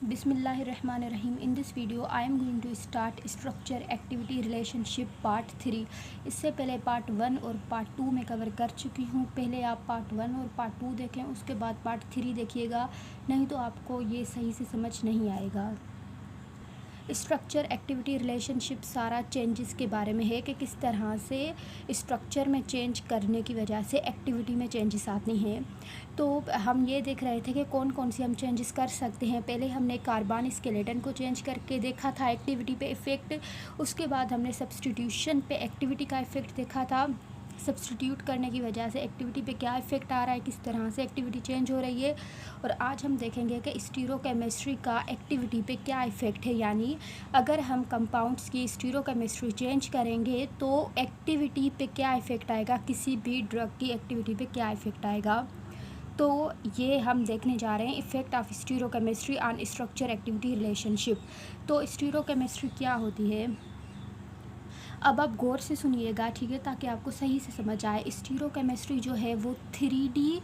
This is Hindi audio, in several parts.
बिस्मिल्लाहिर्रहमानिर्रहीम। In this video I am going to start structure activity relationship part 3। इससे पहले पार्ट 1 और पार्ट 2 में कवर कर चुकी हूँ। पहले आप पार्ट 1 और पार्ट 2 देखें, उसके बाद पार्ट 3 देखिएगा, नहीं तो आपको ये सही से समझ नहीं आएगा। स्ट्रक्चर एक्टिविटी रिलेशनशिप सारा चेंजेस के बारे में है कि किस तरह से स्ट्रक्चर में चेंज करने की वजह से एक्टिविटी में चेंजेस आती हैं। तो हम ये देख रहे थे कि कौन कौन सी हम चेंजेस कर सकते हैं। पहले हमने कार्बन स्केलेटन को चेंज करके देखा था एक्टिविटी पे इफ़ेक्ट। उसके बाद हमने सब्स्टिट्यूशन पे एक्टिविटी का इफ़ेक्ट देखा था, सब्स्टिट्यूट करने की वजह से एक्टिविटी पे क्या इफ़ेक्ट आ रहा है, किस तरह से एक्टिविटी चेंज हो रही है। और आज हम देखेंगे कि स्टीरोकेमिस्ट्री का एक्टिविटी पे क्या इफ़ेक्ट है, यानी अगर हम कंपाउंड्स की स्टीरोकेमिस्ट्री चेंज करेंगे तो एक्टिविटी पे क्या इफ़ेक्ट आएगा, किसी भी ड्रग की एक्टिविटी पे क्या इफ़ेक्ट आएगा। तो ये हम देखने जा रहे हैं effect of stereochemistry on structure activity relationship. तो स्टीरोकेमिस्ट्री क्या होती है, अब आप गौर से सुनिएगा, ठीक है, ताकि आपको सही से समझ आए। स्टीरोकेमिस्ट्री जो है वो 3D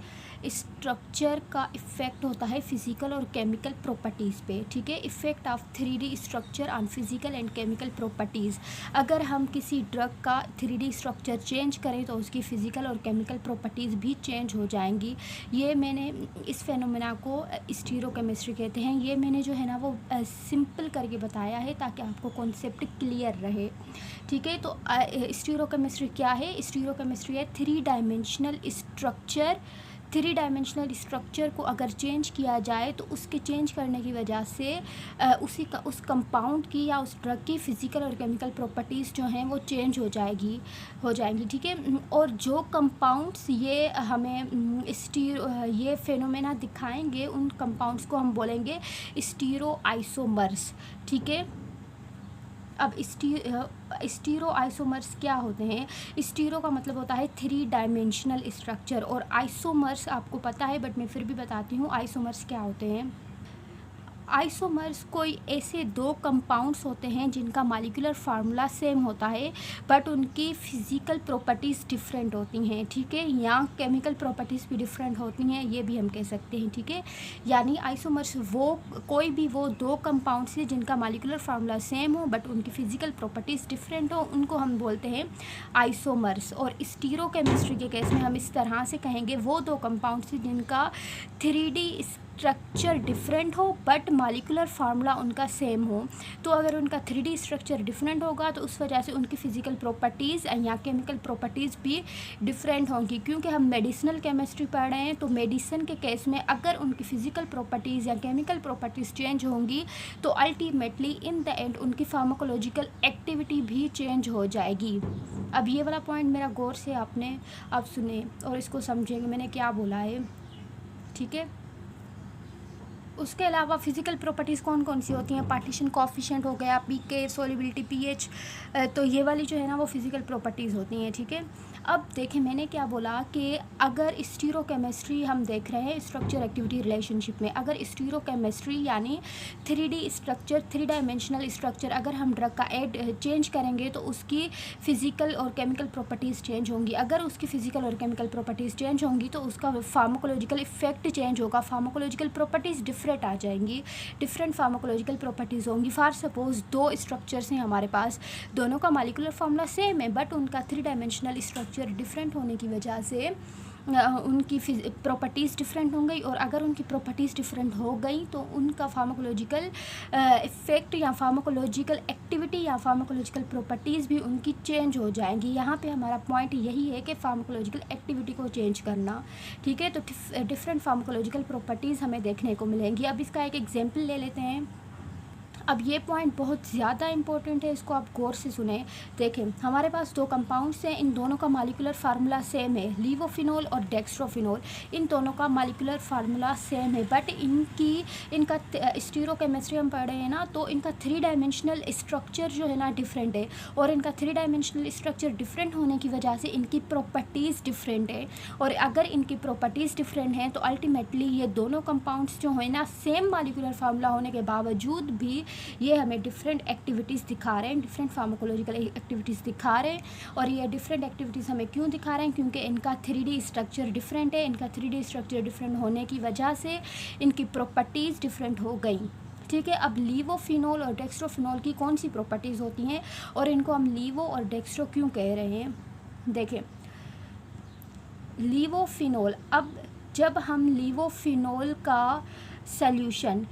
स्ट्रक्चर का इफ़ेक्ट होता है फिज़िकल और केमिकल प्रॉपर्टीज़ पे, ठीक है। Effect of 3D structure on physical and chemical properties. अगर हम किसी ड्रग का 3D स्ट्रक्चर चेंज करें तो उसकी फ़िज़िकल और केमिकल प्रॉपर्टीज़ भी चेंज हो जाएंगी। ये मैंने इस फेनोमेना को स्टीरोकेमिस्ट्री कहते हैं। ये मैंने जो है ना वो सिंपल करके बताया है ताकि आपको कॉन्सेप्ट क्लियर रहे, ठीक है। तो स्टीरोकेमिस्ट्री क्या है? स्टीरोकेमिस्ट्री है 3 डायमेंशनल स्ट्रक्चर को अगर चेंज किया जाए तो उसके चेंज करने की वजह से उस कंपाउंड की या उस ड्रग की फ़िज़िकल और केमिकल प्रॉपर्टीज़ जो हैं वो चेंज हो जाएंगी, ठीक है। और जो कंपाउंड्स ये हमें ये फेनोमेना दिखाएंगे, उन कंपाउंड्स को हम बोलेंगे स्टीरो आइसोमर्स, ठीक है। अब स्टीरो आइसोमर्स क्या होते हैं? स्टीरो का मतलब होता है 3 डायमेंशनल स्ट्रक्चर, और आइसोमर्स आपको पता है बट मैं फिर भी बताती हूँ आइसोमर्स क्या होते हैं। आइसोमर्स कोई ऐसे दो कंपाउंड्स होते हैं जिनका मॉलिक्यूलर फार्मूला सेम होता है बट उनकी फ़िज़िकल प्रॉपर्टीज़ डिफरेंट होती हैं, ठीक है, या केमिकल प्रॉपर्टीज़ भी डिफरेंट होती हैं, ये भी हम कह सकते हैं, ठीक है। यानी आइसोमर्स वो दो कंपाउंड्स हैं जिनका मॉलिक्यूलर फार्मूला सेम हो बट उनकी फ़िज़िकल प्रॉपर्टीज़ डिफरेंट हो, उनको हम बोलते हैं आइसोमर्स। और स्टीरोकेमिस्ट्री के केस में हम इस तरह से कहेंगे वो दो कंपाउंड्स हैं जिनका 3D स्ट्रक्चर डिफरेंट हो बट मॉलिक्यूलर फार्मूला उनका सेम हो। तो अगर उनका 3D स्ट्रक्चर डिफरेंट होगा तो उस वजह से उनकी फ़िज़िकल प्रॉपर्टीज़ या केमिकल प्रॉपर्टीज़ भी डिफरेंट होंगी। क्योंकि हम मेडिसिनल केमिस्ट्री पढ़ रहे हैं तो मेडिसिन के केस में अगर उनकी फ़िज़िकल प्रॉपर्टीज़ या केमिकल प्रॉपर्टीज़ चेंज होंगी तो अल्टीमेटली इन द एंड उनकी फार्माकोलॉजिकल एक्टिविटी भी चेंज हो जाएगी। अब ये वाला पॉइंट मेरा गौर से आप सुने और इसको समझेंगे मैंने क्या बोला है, ठीक है। उसके अलावा फ़िज़िकल प्रॉपर्टीज़ कौन कौन सी होती हैं? पार्टीशन कोएफ़िशिएंट हो गया, पीके, सोल्युबिलिटी, पीएच, तो ये वाली जो है ना वो फ़िज़िकल प्रॉपर्टीज़ होती हैं, ठीक है। अब देखें मैंने क्या बोला कि अगर स्टीरोकेमिस्ट्री हम देख रहे हैं स्ट्रक्चर एक्टिविटी रिलेशनशिप में, अगर स्टीरोकेमिस्ट्री यानी 3D स्ट्रक्चर 3 डायमेंशनल स्ट्रक्चर अगर हम ड्रग का चेंज करेंगे तो उसकी फ़िज़िकल और केमिकल प्रॉपर्टीज़ चेंज होंगी। अगर उसकी फ़िज़िकल और केमिकल प्रॉपर्टीज़ चेंज होंगी तो उसका फार्माकोलॉजिकल इफ़ेक्ट चेंज होगा, फार्माकोलॉजिकल प्रॉपर्टीज़ डिफरेंट आ जाएंगी, डिफरेंट फार्माकोलॉजिकल प्रॉपर्टीज़ होंगी। फॉर सपोज दो स्ट्रक्चर्स हैं हमारे पास, दोनों का मॉलिक्यूलर फार्मूला सेम है बट उनका 3 डायमेंशनल स्ट्रक्चर डिफरेंट होने की वजह से उनकी प्रॉपर्टीज़ डिफरेंट हो गई, और अगर उनकी प्रॉपर्टीज़ डिफरेंट हो गई तो उनका फार्माकोलॉजिकल इफ़ेक्ट या फार्माकोलॉजिकल एक्टिविटी या फार्माकोलॉजिकल प्रॉपर्टीज़ भी उनकी चेंज हो जाएंगी। यहाँ पे हमारा पॉइंट यही है कि फार्माकोलॉजिकल एक्टिविटी को चेंज करना, ठीक है। तो डिफरेंट फार्माकोलॉजिकल प्रॉपर्टीज़ हमें देखने को मिलेंगी। अब इसका एक एग्जाम्पल ले लेते हैं। अब ये पॉइंट बहुत ज़्यादा इंपॉर्टेंट है, इसको आप गौर से सुने। देखें हमारे पास दो कंपाउंड्स हैं, इन दोनों का मॉलिक्यूलर फार्मूला सेम है, लीवोफिनोल और डेक्स्ट्रोफिनोल। इन दोनों का मॉलिक्यूलर फार्मूला सेम है बट इनका स्टीरोकेमिस्ट्री हम पढ़ रहे हैं ना, तो इनका 3 डायमेंशनल स्ट्रक्चर जो है ना डिफरेंट है, और इनका 3 डायमेंशनल स्ट्रक्चर डिफरेंट होने की वजह से इनकी प्रॉपर्टीज़ डिफरेंट है। और अगर इनकी प्रॉपर्टीज़ डिफरेंट हैं तो अल्टीमेटली ये दोनों कंपाउंड्स जो है ना सेम मॉलिक्यूलर फार्मूला होने के बावजूद भी ये हमें डिफरेंट एक्टिविटीज़ दिखा रहे हैं, डिफरेंट फार्माकोलॉजिकल एक्टिविटीज़ दिखा रहे हैं। और ये डिफरेंट एक्टिविटीज़ हमें क्यों दिखा रहे हैं? क्योंकि इनका 3D स्ट्रक्चर डिफरेंट है। इनका 3D स्ट्रक्चर डिफरेंट होने की वजह से इनकी प्रॉपर्टीज़ डिफरेंट हो गई, ठीक है। अब लीवोफिनोल और डेक्स्ट्रोफिनोल की कौन सी प्रॉपर्टीज़ होती हैं और इनको हम लीवो और डेक्स्ट्रो क्यों कह रहे हैं? देखें, लीवोफिनोल, अब जब हम लीवोफिनोल का सॉल्यूशन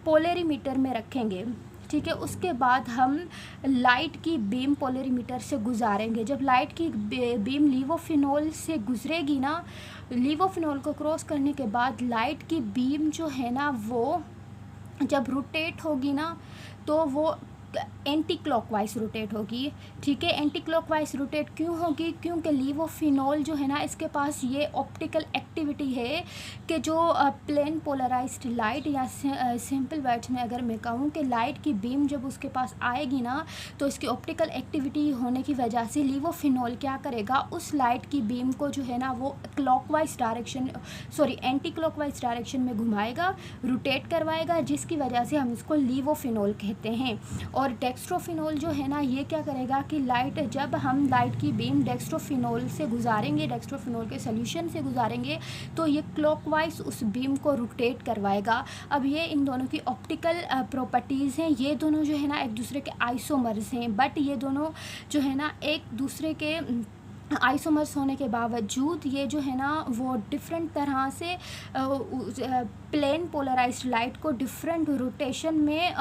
पोलरीमीटर में रखेंगे, ठीक है, उसके बाद हम लाइट की बीम पोलरीमीटर से गुजारेंगे। जब लाइट की बीम लीवोफिनोल से गुजरेगी ना, लीवोफिनोल को क्रॉस करने के बाद लाइट की बीम जो है ना वो जब रोटेट होगी ना तो वो एंटी क्लॉकवाइज रोटेट होगी, ठीक है। एंटी क्लॉकवाइज रोटेट क्यों होगी? क्योंकि लीवोफिनोल जो है ना इसके पास ये ऑप्टिकल एक्टिविटी है कि जो प्लेन पोलराइज्ड लाइट, या सिंपल वर्ड्स में अगर मैं कहूँ कि लाइट की बीम जब उसके पास आएगी ना तो इसकी ऑप्टिकल एक्टिविटी होने की वजह से लीवोफिनोल क्या करेगा, उस लाइट की बीम को जो है ना वो clockwise direction, sorry anti clockwise direction में घुमाएगा, रोटेट करवाएगा, जिसकी वजह से हम इसको लीवोफिनोल कहते हैं। और डेक्स्ट्रोफिनोल जो है ना ये क्या करेगा कि जब हम लाइट की बीम डेक्स्ट्रोफिनोल से गुजारेंगे, डेक्स्ट्रोफिनोल के सॉल्यूशन से गुजारेंगे, तो ये क्लॉकवाइज उस बीम को रोटेट करवाएगा। अब ये इन दोनों की ऑप्टिकल प्रॉपर्टीज़ हैं। ये दोनों जो है ना एक दूसरे के आइसोमर्स हैं, बट ये दोनों जो है ना एक दूसरे के आइसोमर्स होने के बावजूद ये जो है ना वो डिफरेंट तरह से प्लेन पोलराइज्ड लाइट को डिफरेंट रोटेशन में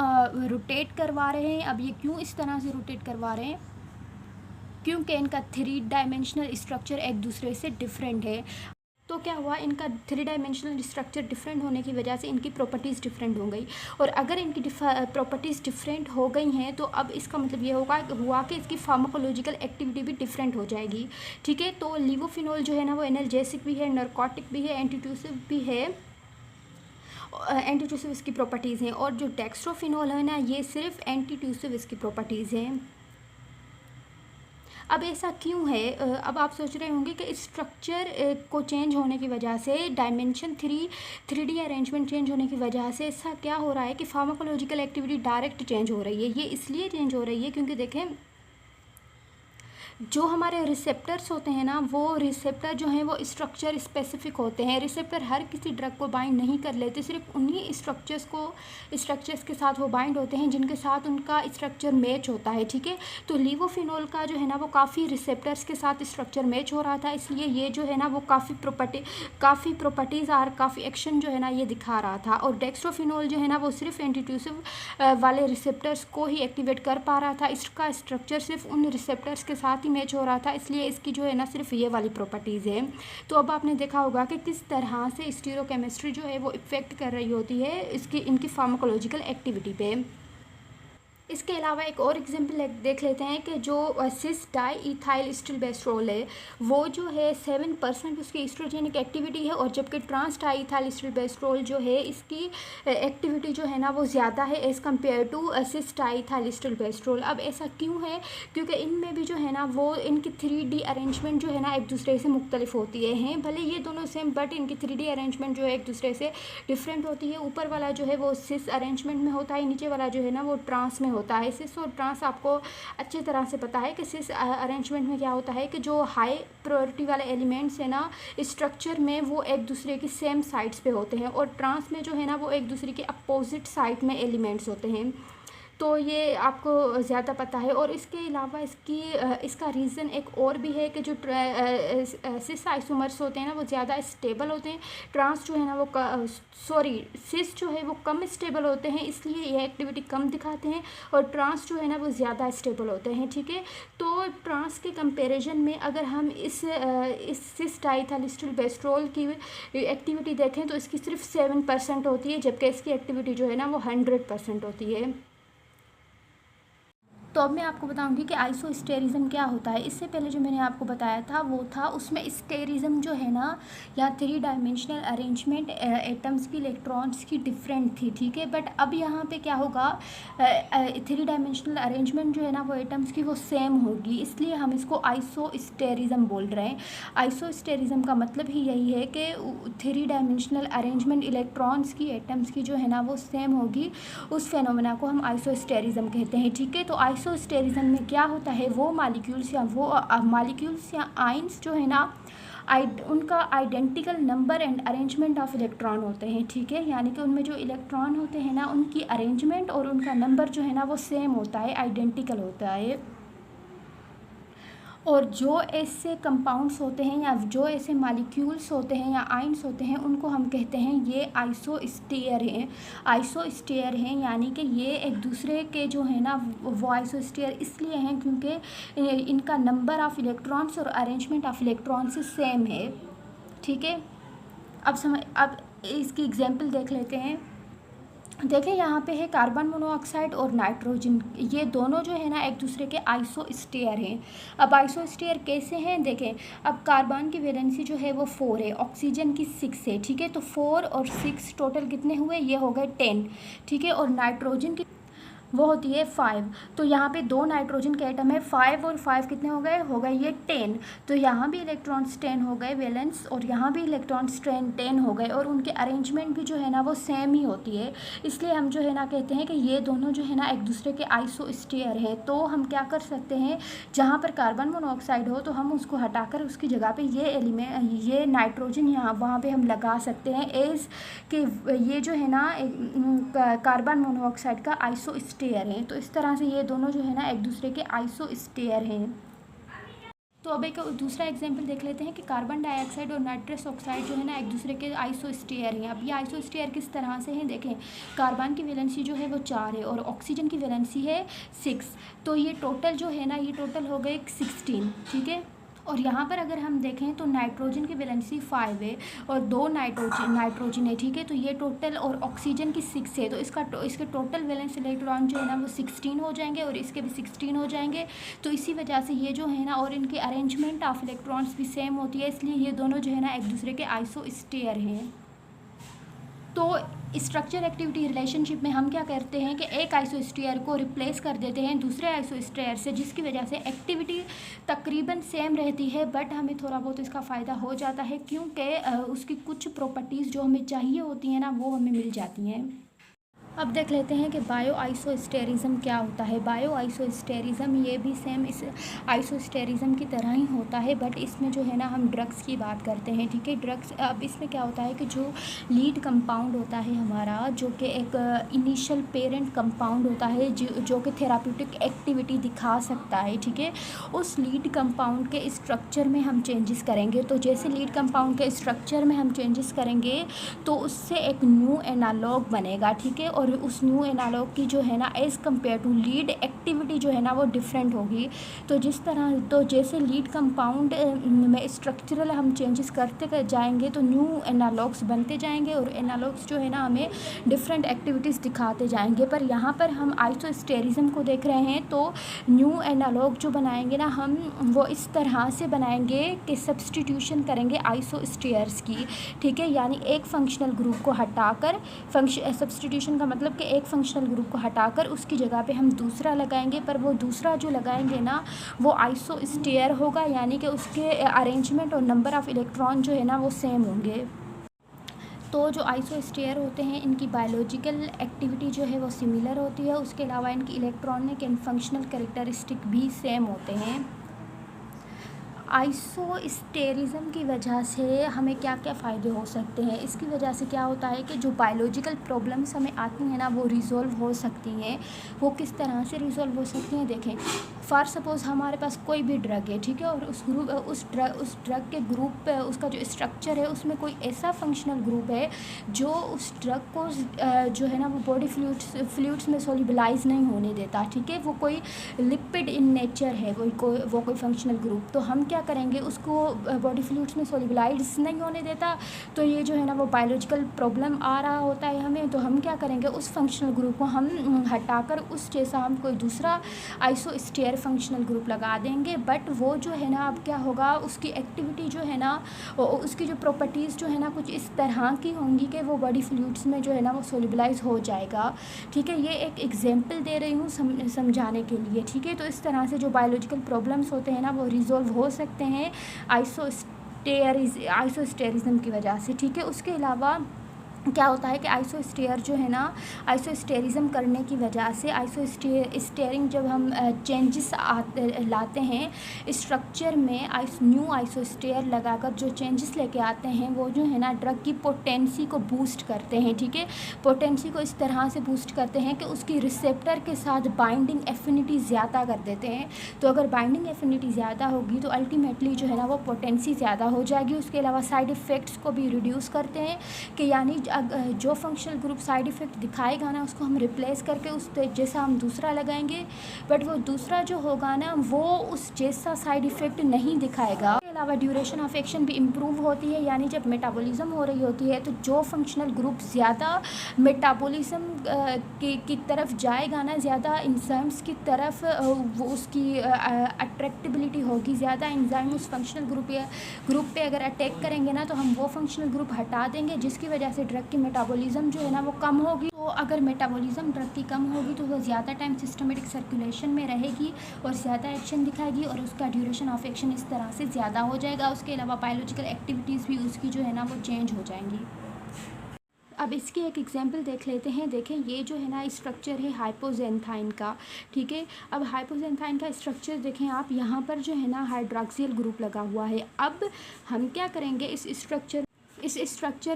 रोटेट करवा रहे हैं। अब ये क्यों इस तरह से रोटेट करवा रहे हैं? क्योंकि इनका 3 डायमेंशनल स्ट्रक्चर एक दूसरे से डिफरेंट है। तो क्या हुआ, इनका 3 डायमेंशनल स्ट्रक्चर डिफरेंट होने की वजह से इनकी प्रॉपर्टीज़ डिफरेंट हो गई। और अगर इनकी प्रॉपर्टीज़ डिफरेंट हो गई हैं तो अब इसका मतलब ये हुआ कि इसकी फार्माकोलॉजिकल एक्टिविटी भी डिफरेंट हो जाएगी, ठीक है। तो लीवोफिनोल जो है ना वो एनाल्जेसिक भी है, नारकोटिक भी है, एंटीट्यूसिव भी है, एंटीट्यूसिव इसकी प्रॉपर्टीज़ हैं। और जो डेक्स्ट्रोफिनोल है ना ये सिर्फ एंटीट्यूसिव इसकी प्रॉपर्टीज़ हैं। अब ऐसा क्यों है? अब आप सोच रहे होंगे कि स्ट्रक्चर को चेंज होने की वजह से, डायमेंशन 3D अरेंजमेंट चेंज होने की वजह से ऐसा क्या हो रहा है कि फार्माकोलॉजिकल एक्टिविटी डायरेक्ट चेंज हो रही है। ये इसलिए चेंज हो रही है क्योंकि देखें, जो हमारे रिसेप्टर्स होते हैं ना वो रिसेप्टर जो हैं वो स्ट्रक्चर स्पेसिफिक होते हैं। रिसेप्टर हर किसी ड्रग को बाइंड नहीं कर लेते, सिर्फ उन्हीं स्ट्रक्चर्स के साथ वो बाइंड होते हैं जिनके साथ उनका स्ट्रक्चर मैच होता है, ठीक है। तो लीवोफिनोल का जो है ना वो काफ़ी रिसेप्टर्स के साथ स्ट्रक्चर मैच हो रहा था, इसलिए ये जो है ना वो काफ़ी प्रॉपर्टीज़ और काफ़ी एक्शन जो है ना ये दिखा रहा था। और डेक्स्ट्रोफिनोल जो है ना वो सिर्फ एंटीट्यूसिव वाले रिसेप्टर्स को ही एक्टिवेट कर पा रहा था, इसका स्ट्रक्चर सिर्फ उन रिसेप्टर्स के साथ ही मैच हो रहा था, इसलिए इसकी जो है ना सिर्फ ये वाली प्रॉपर्टीज़ है। तो अब आपने देखा होगा कि किस तरह से स्टीरियोकेमिस्ट्री जो है वो इफ़ेक्ट कर रही होती है इनकी फार्माकोलॉजिकल एक्टिविटी पे। इसके अलावा एक और एग्जांपल देख लेते हैं कि जो सिस डाई इथाइल स्टिलबेस्ट्रोल है वो जो है 7% उसकी एस्ट्रोजेनिक एक्टिविटी है, और जबकि ट्रांस डाई इथाइल स्टिलबेस्ट्रोल जो है इसकी एक्टिविटी जो है ना वो ज़्यादा है as compare to cis diethylstilboestrol. अब ऐसा क्यों है? क्योंकि इनमें भी जो है ना वो इनकी 3D अरेंजमेंट जो है ना एक दूसरे से मुख्तलिफ होती है। भले ये दोनों सेम, बट इनकी 3D अरेंजमेंट जो है एक दूसरे से डिफरेंट होती है। ऊपर वाला जो है वो सिस अरेंजमेंट में होता है, नीचे वाला जो है ना वो ट्रांस में होता है। सिस और ट्रांस आपको अच्छी तरह से पता है कि सिस अरेंजमेंट में क्या होता है कि जो हाई प्रायोरिटी वाले एलिमेंट्स है ना स्ट्रक्चर में वो एक दूसरे की सेम साइड्स पे होते हैं, और ट्रांस में जो है ना वो एक दूसरे के अपोजिट साइड में एलिमेंट्स होते हैं। तो ये आपको ज़्यादा पता है। और इसके अलावा इसका रीज़न एक और भी है कि जो सिस आइसोमर्स होते हैं ना वो ज़्यादा स्टेबल होते हैं, ट्रांस जो है ना वो सिस जो है वो कम स्टेबल होते हैं, इसलिए ये एक्टिविटी कम दिखाते हैं, और ट्रांस जो है ना वो ज़्यादा स्टेबल होते हैं, ठीक है। तो ट्रांस के कंपैरिजन में अगर हम इस सिस डाइइथाइल स्टिलबेस्ट्रोल की एक्टिविटी देखें तो इसकी सिर्फ 7% होती है, जबकि इसकी एक्टिविटी जो है ना वो 100% होती है। तो अब मैं आपको बताऊंगी कि आइसोस्टेरिज्म क्या होता है। इससे पहले जो मैंने आपको बताया था वो था, उसमें स्टेरिज्म जो है ना या 3 डायमेंशनल अरेंजमेंट एटम्स की, इलेक्ट्रॉन्स की डिफरेंट थी, ठीक है। बट अब यहाँ पे क्या होगा, 3 डायमेंशनल अरेंजमेंट जो है ना वो एटम्स की वो सेम होगी, इसलिए हम इसको आइसोस्टेरिज्म बोल रहे हैं। आइसोस्टेरिज्म का मतलब ही यही है कि 3 डायमेंशनल अरेंजमेंट इलेक्ट्रॉन्स की, एटम्स की जो है ना वो सेम होगी, उस फेनोमेना को हम आइसोस्टेरिज्म कहते हैं, ठीक है। तो आइसोस्टेरिज्म में क्या होता है, वो मालिक्यूल्स या आयंस जो है ना उनका identical number and arrangement of electron होते हैं, ठीक है, यानी कि उनमें जो इलेक्ट्रॉन होते हैं ना उनकी अरेंजमेंट और उनका नंबर जो है ना वो सेम होता है, आइडेंटिकल होता है। और जो ऐसे कंपाउंड्स होते हैं या जो ऐसे मालिक्यूल्स होते हैं या आइंस होते हैं उनको हम कहते हैं ये आइसोस्टेयर हैं। आइसोस्टेयर हैं यानी कि ये एक दूसरे के जो है ना वो आइसोस्टेयर इसलिए हैं क्योंकि इनका नंबर ऑफ़ इलेक्ट्रॉन्स और अरेंजमेंट ऑफ इलेक्ट्रॉन्स सेम है, ठीक है। अब इसकी एग्जांपल देख लेते हैं। देखें यहाँ पे है कार्बन मोनोऑक्साइड और नाइट्रोजन, ये दोनों जो है ना एक दूसरे के आइसोस्टेयर हैं। अब आइसोस्टेयर कैसे हैं देखें। अब कार्बन की वैलेंसी जो है वो 4 है, ऑक्सीजन की 6 है, ठीक है। तो 4 और 6 टोटल कितने हुए, ये हो गए 10, ठीक है। और नाइट्रोजन की वो होती है 5। तो यहाँ पे 2 नाइट्रोजन के एटम है, 5 और 5 कितने हो गए ये 10। तो यहाँ भी इलेक्ट्रॉन्स 10 हो गए वैलेंस और यहाँ भी इलेक्ट्रॉन्स 10 हो गए और उनके अरेंजमेंट भी जो है ना वो सेम ही होती है। इसलिए हम जो है ना कहते हैं कि ये दोनों जो है ना एक दूसरे के आइसोस्टेयर हैं। तो हम क्या कर सकते हैं, जहाँ पर कार्बन मोनोऑक्साइड हो तो हम उसको हटाकर उसकी जगह पर ये नाइट्रोजन यहाँ वहाँ पर हम लगा सकते हैं एज कि ये जो है ना कार्बन मोनोऑक्साइड का आइसोस्टेयर हैं। तो इस तरह से ये दोनों जो है ना एक दूसरे के आइसोस्टेयर हैं। तो अब एक दूसरा एग्जांपल देख लेते हैं कि कार्बन डाइऑक्साइड और नाइट्रस ऑक्साइड जो है ना एक दूसरे के आइसोस्टेयर हैं। अब ये आइसोस्टेयर किस तरह से हैं देखें। कार्बन की वैलेंसी जो है वो 4 है और ऑक्सीजन की वैलेंसी है 6। तो ये टोटल जो है ना ये टोटल हो गए 16, ठीक है। और यहाँ पर अगर हम देखें तो नाइट्रोजन की वैलेंसी 5 है और 2 नाइट्रोजन है, ठीक है। तो ये टोटल और ऑक्सीजन की 6 है, तो इसके टोटल वैलेंस इलेक्ट्रॉन जो है ना वो 16 हो जाएंगे और इसके भी 16 हो जाएंगे। तो इसी वजह से ये जो है ना और इनके अरेंजमेंट ऑफ इलेक्ट्रॉन्स भी सेम होती है, इसलिए ये दोनों जो है ना एक दूसरे के आइसोस्टेयर हैं। तो स्ट्रक्चर एक्टिविटी रिलेशनशिप में हम क्या करते हैं कि एक आइसोस्टेयर को रिप्लेस कर देते हैं दूसरे आइसोस्टेयर से, जिसकी वजह से एक्टिविटी तकरीबन सेम रहती है, बट हमें थोड़ा बहुत इसका फ़ायदा हो जाता है क्योंकि उसकी कुछ प्रॉपर्टीज़ जो हमें चाहिए होती हैं ना वो हमें मिल जाती हैं। अब देख लेते हैं कि बायो आइसोस्टेरिज्म क्या होता है। बायो आइसोस्टेरिज्म ये भी सेम इस आइसोस्टेरिज्म की तरह ही होता है, बट इसमें जो है ना हम ड्रग्स की बात करते हैं, ठीक है। ड्रग्स, अब इसमें क्या होता है कि जो लीड कंपाउंड होता है हमारा, जो कि एक इनिशियल पेरेंट कंपाउंड होता है जो कि थेराप्यूटिक एक्टिविटी दिखा सकता है, ठीक है। उस लीड कंपाउंड के स्ट्रक्चर में हम चेंजेस करेंगे। तो जैसे लीड कंपाउंड के स्ट्रक्चर में हम चेंजेस करेंगे तो उससे एक न्यू एनालॉग बनेगा, ठीक है। और उस न्यू एनालॉग की जो है ना as compare to lead activity जो है ना वो डिफरेंट होगी। तो जैसे लीड कंपाउंड में स्ट्रक्चरल हम चेंजेस करते जाएंगे तो न्यू एनालॉग्स बनते जाएंगे और एनालॉग्स जो है ना हमें डिफरेंट एक्टिविटीज़ दिखाते जाएंगे। पर यहाँ पर हम आइसोस्टेरिज्म को देख रहे हैं तो न्यू एनालॉग जो बनाएंगे ना हम वो इस तरह से बनाएंगे कि सब्सटीट्यूशन करेंगे आइसोस्टेयर्स की, ठीक है। यानी एक फंक्शनल ग्रुप को हटाकर सब्सटीट्यूशन का मतलब कि एक फंक्शनल ग्रुप को हटाकर उसकी जगह पे हम दूसरा लगाएंगे, पर वो दूसरा जो लगाएंगे ना वो आइसोस्टेयर होगा, यानी कि उसके अरेंजमेंट और नंबर ऑफ़ इलेक्ट्रॉन जो है ना वो सेम होंगे। तो जो आइसोस्टेयर होते हैं इनकी बायोलॉजिकल एक्टिविटी जो है वो सिमिलर होती है, उसके अलावा इनकी इलेक्ट्रॉनिक एंड फंक्शनल कैरेक्टरिस्टिक भी सेम होते हैं। आइसोस्टेरिज्म की वजह से हमें क्या क्या फ़ायदे हो सकते हैं, इसकी वजह से क्या होता है कि जो बायोलॉजिकल प्रॉब्लम्स हमें आती हैं ना वो रिज़ॉल्व हो सकती हैं। वो किस तरह से रिज़ॉल्व हो सकती हैं देखें। फॉर सपोज़ हमारे पास कोई भी ड्रग है, ठीक है, और उस ड्रग के ग्रुप उसका जो स्ट्रक्चर है उसमें कोई ऐसा फंक्शनल ग्रुप है जो उस ड्रग को जो है ना वो बॉडी फ्लूइड्स में सोल्यूबलाइज नहीं होने देता, ठीक है। वो कोई लिपिड इन नेचर है वो कोई फंक्शनल ग्रुप। तो हम क्या करेंगे, उसको बॉडी फ्लूइड्स में सोल्यूबलाइज नहीं होने देता, तो ये जो है ना वो बायोलॉजिकल प्रॉब्लम आ रहा होता है हमें। तो हम क्या करेंगे, उस फंक्शनल ग्रुप को हम हटाकर उस जैसा हम कोई दूसरा आइसोस्टेयर फंक्शनल ग्रुप लगा देंगे। बट वो जो है ना अब क्या होगा, उसकी एक्टिविटी जो है ना उसकी जो प्रॉपर्टीज़ जो है ना कुछ इस तरह की होंगी कि वो बॉडी फ्लूइड्स में जो है ना वो सोल्यूबलाइज हो जाएगा, ठीक है। ये एक एग्जांपल दे रही हूँ समझाने के लिए, ठीक है। तो इस तरह से जो बायोलॉजिकल प्रॉब्लम्स होते हैं ना वो रिजॉल्व हो सकते हैं आइसोस्टेरिज्म की वजह से, ठीक है। उसके अलावा क्या होता है कि आइसोस्टेयर जो है ना, आइसोस्टेरिज्म करने की वजह से आइसोस्टेरिंग जब हम चेंजेस लाते हैं स्ट्रक्चर में, न्यू आइसोस्टेयर लगाकर जो चेंजेस लेके आते हैं वो जो है ना ड्रग की पोटेंसी को बूस्ट करते हैं। ठीक है, पोटेंसी को इस तरह से बूस्ट करते हैं कि उसकी रिसेप्टर के साथ बाइंडिंग एफिनिटी ज़्यादा कर देते हैं। तो अगर बाइंडिंग एफिनिटी ज़्यादा होगी तो अल्टीमेटली जो है ना वो पोटेंसी ज़्यादा हो जाएगी। उसके अलावा साइड इफ़ेक्ट्स को भी रिड्यूस करते हैं कि यानी जो फंक्शनल ग्रुप साइड इफ़ेक्ट दिखाएगा ना उसको हम रिप्लेस करके उस जैसा हम दूसरा लगाएंगे, बट वो दूसरा जो होगा ना वो उस जैसा साइड इफ़ेक्ट नहीं दिखाएगा। इसके अलावा ड्यूरेशन ऑफ एक्शन भी इम्प्रूव होती है, यानी जब मेटाबॉलिज्म हो रही होती है तो जो फंक्शनल ग्रुप ज़्यादा मेटाबॉलिज्म की तरफ जाएगा ना, ज़्यादा इंजाइम्स की तरफ वो उसकी अट्रैक्टिबिलिटी होगी, ज़्यादा इंजाइम उस फंक्शनल ग्रुप पे अगर अटैक करेंगे ना तो हम वो फंक्शनल ग्रुप हटा देंगे, जिसकी वजह से ड्रग की मेटाबॉलिज्म जो है ना वो कम होगी। तो अगर मेटाबॉलिज्म ड्रग की कम होगी तो वो ज़्यादा टाइम सिस्टमेटिक सर्कुलेशन में रहेगी और ज़्यादा एक्शन दिखाएगी और उसका ड्यूरेशन ऑफ एक्शन इस तरह से ज़्यादा हो जाएगा। उसके अलावा बायोलॉजिकल एक्टिविटीज़ भी उसकी जो है ना वो चेंज हो जाएंगी। अब इसकी एक एग्जांपल देख लेते हैं। देखें, ये जो है ना स्ट्रक्चर है हाइपोजेंथाइन का। ठीक है, अब हाइपोजेंथाइन का स्ट्रक्चर देखें आप, यहाँ पर जो है ना हाइड्रॉक्सिल ग्रुप लगा हुआ है। अब हम क्या करेंगे, इस स्ट्रक्चर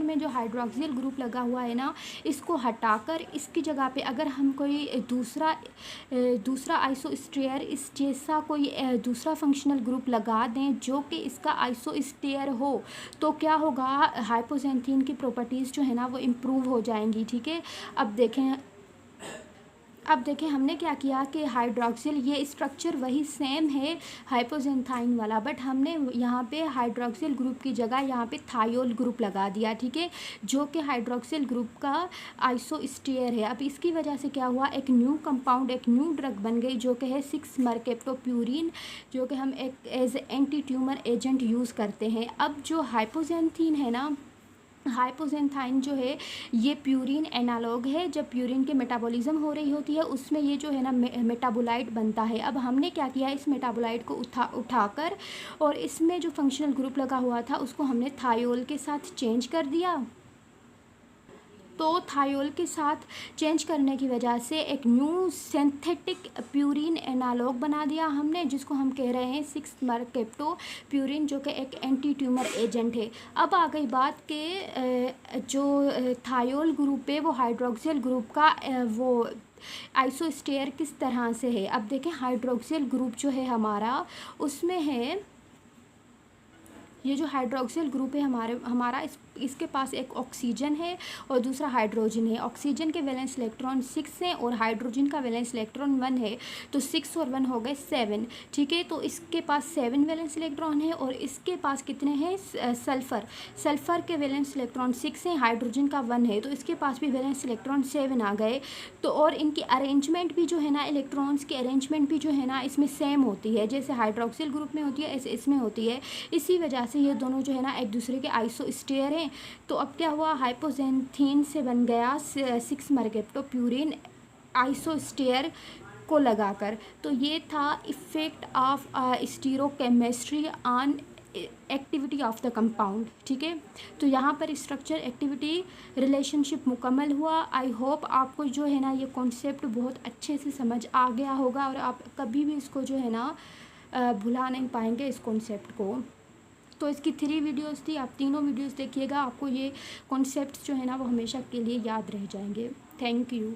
में जो हाइड्रॉक्सिल ग्रुप लगा हुआ है ना, इसको हटाकर इसकी जगह पे अगर हम कोई दूसरा आइसोस्टेयर इस जैसा कोई दूसरा फंक्शनल ग्रुप लगा दें जो कि इसका आइसोस्टेयर हो, तो क्या होगा, हाइपोजेंथीन की प्रॉपर्टीज़ जो है ना वो इम्प्रूव हो जाएंगी। ठीक है, अब देखें हमने क्या किया कि हाइड्रॉक्सिल, ये स्ट्रक्चर वही सेम है हाइपोजेंथाइन वाला, बट हमने यहाँ पे हाइड्रॉक्सिल ग्रुप की जगह यहाँ पे थायोल ग्रुप लगा दिया। ठीक है, जो कि हाइड्रॉक्सिल ग्रुप का आइसोस्टेयर है। अब इसकी वजह से क्या हुआ, एक न्यू कंपाउंड, एक न्यू ड्रग बन गई जो कि है 6-मरकेप्टोप्यूरिन, जो कि हम एक as anti tumour agent use करते हैं। अब जो हाइपोजेंथीन है ना, हाइपोजेंथाइन जो है ये प्यूरिन एनालॉग है। जब प्यूरिन के मेटाबॉलिज्म हो रही होती है उसमें ये जो है ना मेटाबोलाइट बनता है। अब हमने क्या किया, इस मेटाबोलाइट को उठाकर और इसमें जो फंक्शनल ग्रुप लगा हुआ था उसको हमने थायोल के साथ चेंज कर दिया। तो थायोल के साथ चेंज करने की वजह से एक न्यू सिंथेटिक प्यूरिन एनालॉग बना दिया हमने, जिसको हम कह रहे हैं 6-मरकेप्टोप्यूरिन, जो कि एक एंटी ट्यूमर एजेंट है। अब आ गई बात के जो थायोल ग्रुप है वो हाइड्रोक्सिल ग्रुप का वो आइसोस्टेयर किस तरह से है। अब देखें, हाइड्रोक्सिल ग्रुप जो है हमारा, उसमें है ये जो हाइड्रोक्सिल ग्रुप है हमारा इसके पास एक ऑक्सीजन है और दूसरा हाइड्रोजन है। ऑक्सीजन के वैलेंस इलेक्ट्रॉन 6 हैं और हाइड्रोजन का वैलेंस इलेक्ट्रॉन 1 है, तो 6 और 1 हो गए 7। ठीक है, तो इसके पास 7 वैलेंस इलेक्ट्रॉन है और इसके पास कितने हैं, सल्फ़र के वैलेंस इलेक्ट्रॉन 6 हैं, हाइड्रोजन का 1 है, तो इसके पास भी वैलेंस इलेक्ट्रॉन 7 आ गए। तो और इनकी अरेंजमेंट भी जो है ना, इलेक्ट्रॉन्स की अरेंजमेंट भी जो है ना इसमें सेम होती है, जैसे हाइड्रोक्सिल ग्रुप में होती है ऐसे इसमें होती है। इसी वजह से ये दोनों जो है ना एक दूसरे के आइसोस्टेयर हैं। तो अब क्या हुआ, हाइपोजेंथीन से बन गया 6-मरकेप्टोप्यूरिन आइसोस्टेयर को लगाकर। तो ये था effect of stereochemistry on activity of the compound. ठीक है, तो यहाँ पर स्ट्रक्चर एक्टिविटी रिलेशनशिप मुकम्मल हुआ। आई होप आपको जो है ना ये कॉन्सेप्ट बहुत अच्छे से समझ आ गया होगा और आप कभी भी इसको जो है ना भुला नहीं पाएंगे इस कॉन्सेप्ट को। तो इसकी 3 वीडियोस थी, आप तीनों वीडियोस देखिएगा, आपको ये कॉन्सेप्ट्स जो है ना वो हमेशा के लिए याद रह जाएंगे। Thank you.